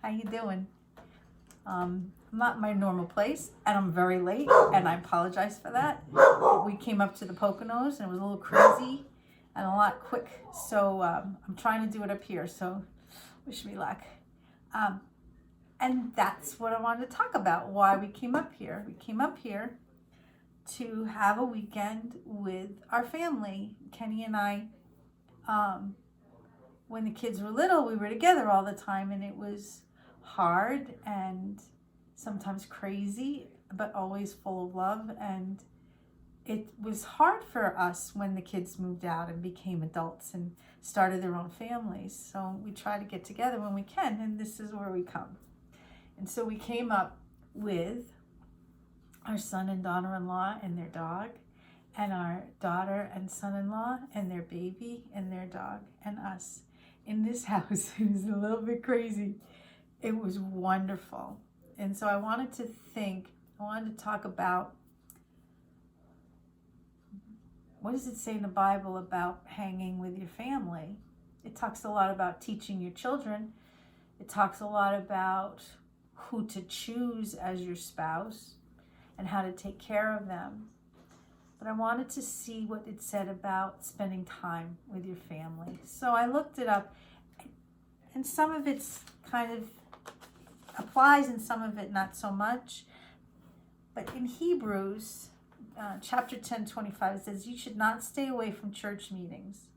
How you doing? I'm not in my normal place, and I'm very late, and I apologize for that. We came up to the Poconos, and it was a little crazy and a lot quick, so I'm trying to do it up here, so wish me luck. Um, and that's what I wanted to talk about, why we came up here. We came up here to have a weekend with our family. Kenny and I, when the kids were little, we were together all the time, and it was hard and sometimes crazy, but always full of love. And it was hard for us when the kids moved out and became adults and started their own families. So we try to get together when we can, and this is where we come. And so we came up with our son and daughter-in-law and their dog, and our daughter and son-in-law and their baby and their dog, and us in this house. It was a little bit crazy. It was wonderful. And so I wanted to talk about, what does it say in the Bible about hanging with your family? It talks a lot about teaching your children. It talks a lot about who to choose as your spouse and how to take care of them. But I wanted to see what it said about spending time with your family. So I looked it up, and some of it's kind of applies and some of it not so much. But in Hebrews chapter 10:25, it says, "You should not stay away from church meetings,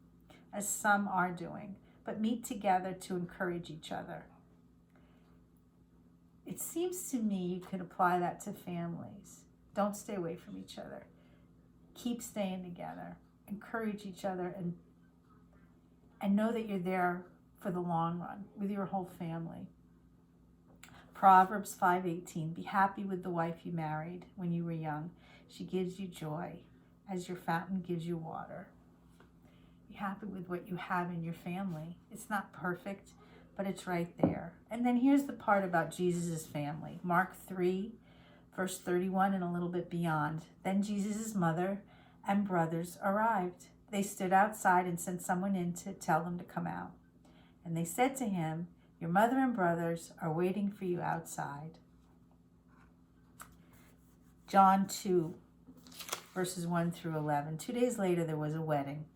as some are doing, but meet together to encourage each other." It seems to me you could apply that to families. Don't stay away from each other. Keep staying together. Encourage each other, and know that you're there for the long run with your whole family. Proverbs 5:18, "Be happy with the wife you married when you were young. She gives you joy as your fountain gives you water." Be happy with what you have in your family. It's not perfect, but it's right there. And then here's the part about Jesus' family. Mark 3, verse 31 and a little bit beyond. "Then Jesus' mother and brothers arrived. They stood outside and sent someone in to tell them to come out. And they said to him, 'Your mother and brothers are waiting for you outside.'" John 2, verses 1 through 11. 2 days later, there was a wedding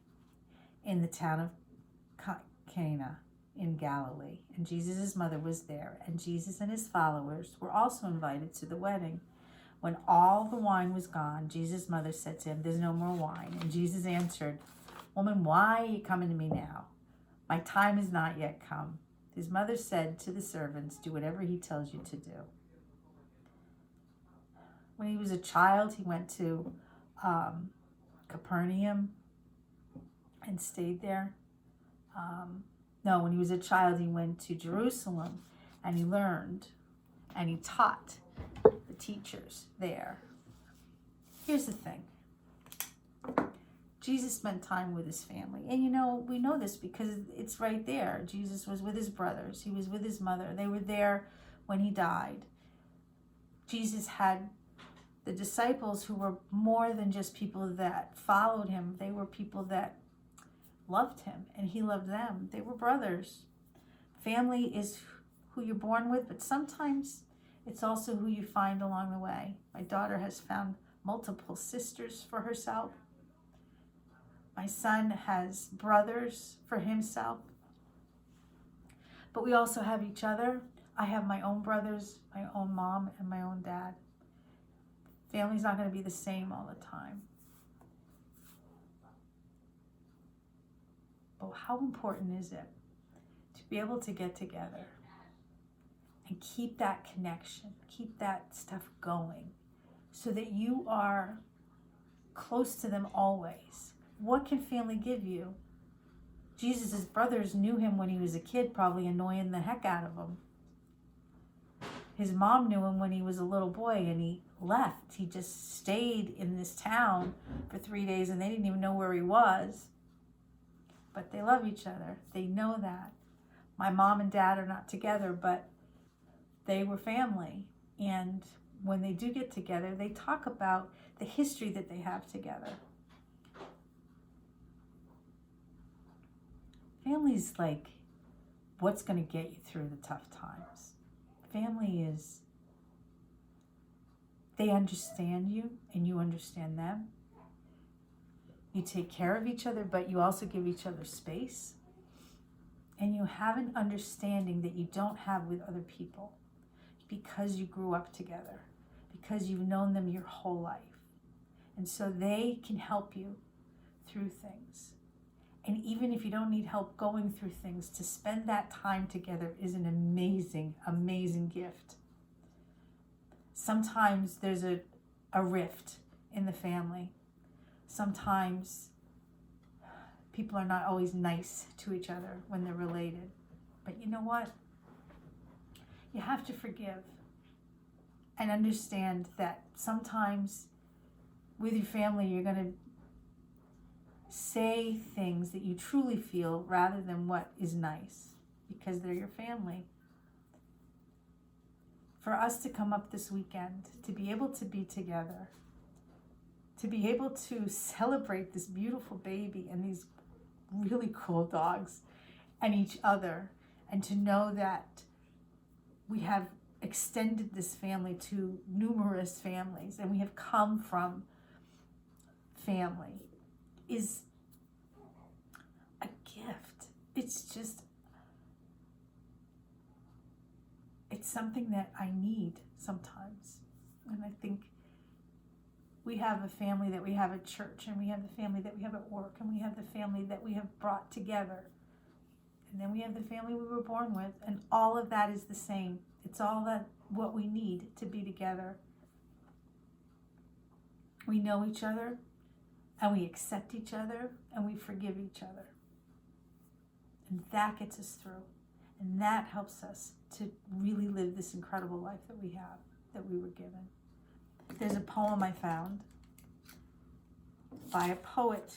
in the town of Cana in Galilee, and Jesus' mother was there, and Jesus and his followers were also invited to the wedding. When all the wine was gone, Jesus' mother said to him, "There's no more wine." And Jesus answered, "Woman, why are you coming to me now? My time is not yet come." His mother said to the servants, "Do whatever he tells you to do." When he was a child, he went to Capernaum and stayed there. When he was a child, he went to Jerusalem, and he learned and he taught the teachers there. Here's the thing. Jesus spent time with his family. And we know this because it's right there. Jesus was with his brothers. He was with his mother. They were there when he died. Jesus had the disciples who were more than just people that followed him. They were people that loved him, and he loved them. They were brothers. Family is who you're born with, but sometimes it's also who you find along the way. My daughter has found multiple sisters for herself. My son has brothers for himself. But we also have each other. I have my own brothers, my own mom, and my own dad. Family's not going to be the same all the time. But how important is it to be able to get together and keep that connection, keep that stuff going, so that you are close to them always? What can family give you? Jesus' brothers knew him when he was a kid, probably annoying the heck out of him. His mom knew him when he was a little boy, and he left. He just stayed in this town for 3 days, and they didn't even know where he was. But they love each other. They know that. My mom and dad are not together, but they were family. And when they do get together, they talk about the history that they have together. Family's like what's going to get you through the tough times. family is, they understand you and you understand them. You take care of each other, but you also give each other space. And you have an understanding that you don't have with other people because you grew up together, because you've known them your whole life. And so they can help you through things. And even if you don't need help going through things, to spend that time together is an amazing, amazing gift. Sometimes there's a rift in the family. Sometimes people are not always nice to each other when they're related. But you know what? You have to forgive and understand that sometimes with your family, you're going to say things that you truly feel rather than what is nice, because they're your family. For us to come up this weekend, to be able to be together, to be able to celebrate this beautiful baby and these really cool dogs and each other, and to know that we have extended this family to numerous families and we have come from family, is a gift. It's something that I need sometimes. And I think we have a family that we have at church, and we have the family that we have at work, and we have the family that we have brought together. And then we have the family we were born with, and all of that is the same. It's all that what we need to be together. We know each other, and we accept each other, and we forgive each other. And that gets us through. And that helps us to really live this incredible life that we have, that we were given. There's a poem I found by a poet,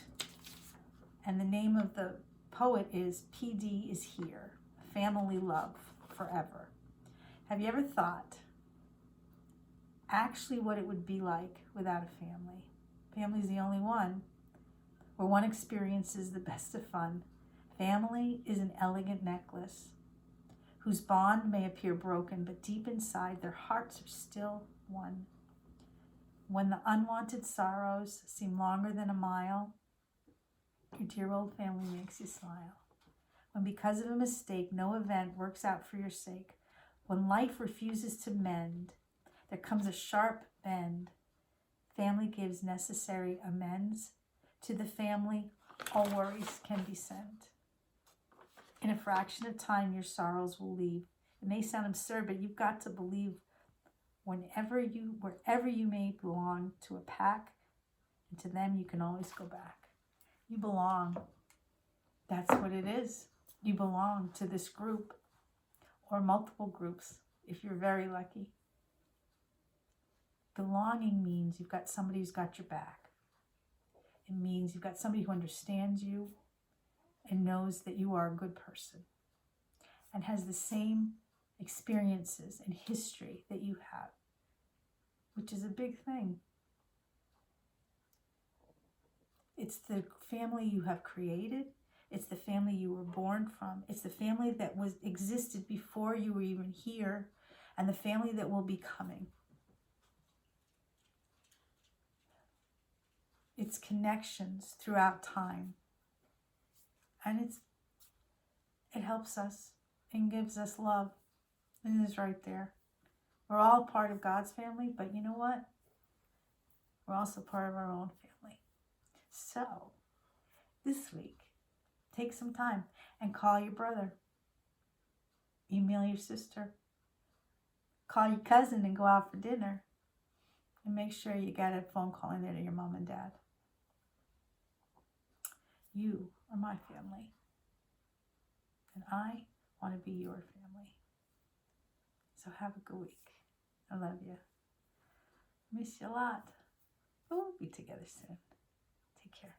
and the name of the poet is PD is Here, Family Love Forever. Have you ever thought actually what it would be like without a family? Family's the only one where one experiences the best of fun. Family is an elegant necklace whose bond may appear broken, but deep inside their hearts are still one. When the unwanted sorrows seem longer than a mile, your dear old family makes you smile. When because of a mistake, no event works out for your sake, when life refuses to mend, there comes a sharp bend. Family gives necessary amends. To the family, all worries can be sent. In a fraction of time, your sorrows will leave. It may sound absurd, but you've got to believe wherever you may belong to a pack, and to them you can always go back. You belong. That's what it is. You belong to this group, or multiple groups if you're very lucky. Belonging means you've got somebody who's got your back. It means you've got somebody who understands you and knows that you are a good person and has the same experiences and history that you have, which is a big thing. It's the family you have created. It's the family you were born from. It's the family that existed before you were even here, and the family that will be coming. It's connections throughout time. And it helps us and gives us love. And it is right there. We're all part of God's family, but you know what? We're also part of our own family. So, this week, take some time and call your brother. Email your sister. Call your cousin and go out for dinner. And make sure you get a phone call in there to your mom and dad. You are my family. And I want to be your family. So have a good week. I love you. Miss you a lot. We'll be together soon. Take care.